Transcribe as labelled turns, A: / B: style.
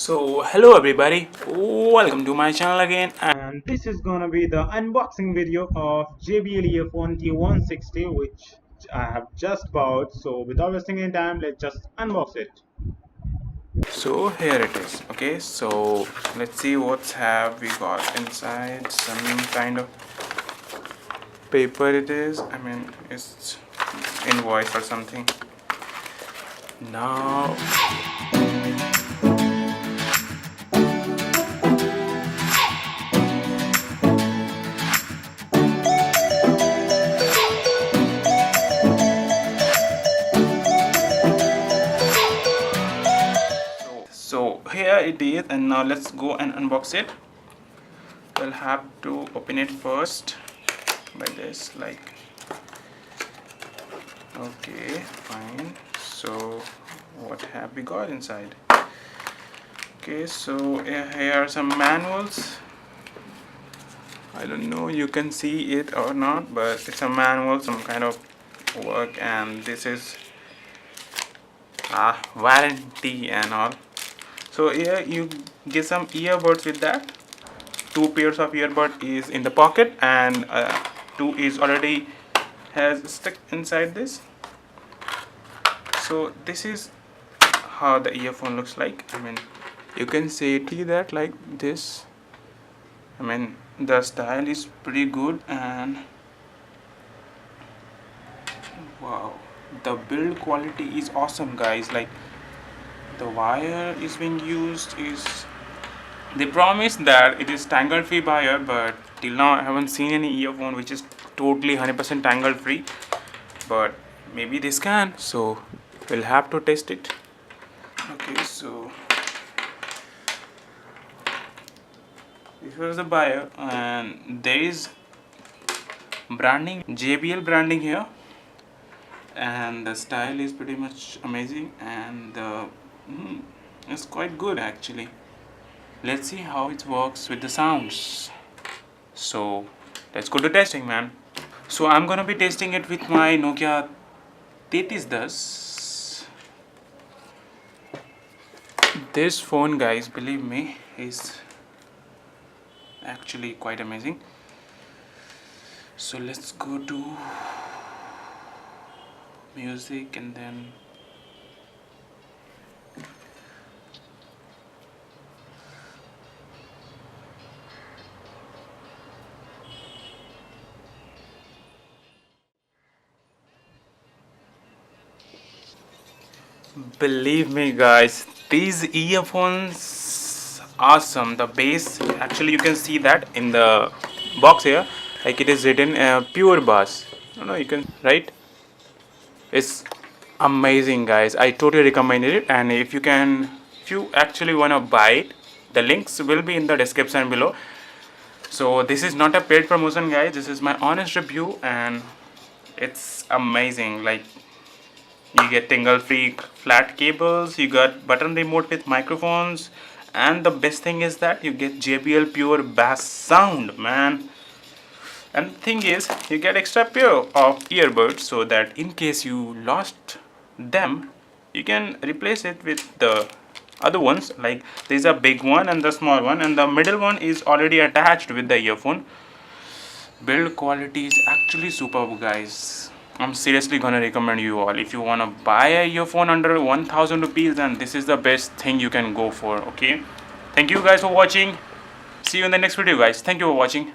A: So hello everybody, welcome to my channel again, and this is gonna be the unboxing video of JBL Earphone T160 which I have just bought. So without wasting any time, let's just unbox it. So here it is. Okay, so let's see what's have we got inside. Some kind of paper it is. I mean it's invoice or something. Now so here it is, and now let's go and unbox it. We'll have to open it first by this, like, okay, fine. So what have we got inside? Okay, so here are some manuals. I don't know you can see it or not, but it's a manual, some kind of work, and this is warranty and all. So here you get some earbuds with that. Two pairs of earbud is in the pocket, and two is already has stuck inside this. So this is how the earphone looks like. I mean you can see that like this. I mean the style is pretty good, and wow, the build quality is awesome, guys. Like the wire is being used is, they promise that it is tangle free wire, but till now I haven't seen any earphone which is totally 100% tangle free, but maybe this can, so we'll have to test it. Okay, so this was the wire, and there is branding, JBL branding here, and the style is pretty much amazing, and it's quite good actually. Let's see how it works with the sounds. So let's go to testing, man. So I'm gonna be testing it with my Nokia 3310. This phone, guys, believe me, is actually quite amazing. So let's go to music, and then believe me, guys, these earphones awesome. The bass, actually you can see that in the box here, like it is written pure bass. No, you can, right? It's amazing, guys. I totally recommend it, and if you actually want to buy it, the links will be in the description below. So this is not a paid promotion, guys. This is my honest review, and it's amazing. Like, you get tingle free flat cables, you got button remote with microphones, and the best thing is that you get JBL pure bass sound, man. And the thing is, you get extra pair of earbuds, so that in case you lost them, you can replace it with the other ones. Like there's a big one and the small one, and the middle one is already attached with the earphone. Build quality is actually superb, guys. I'm seriously gonna recommend you all, if you wanna buy a earphone under 1000 rupees, then this is the best thing you can go for. Okay, thank you guys for watching. See you in the next video, guys. Thank you for watching.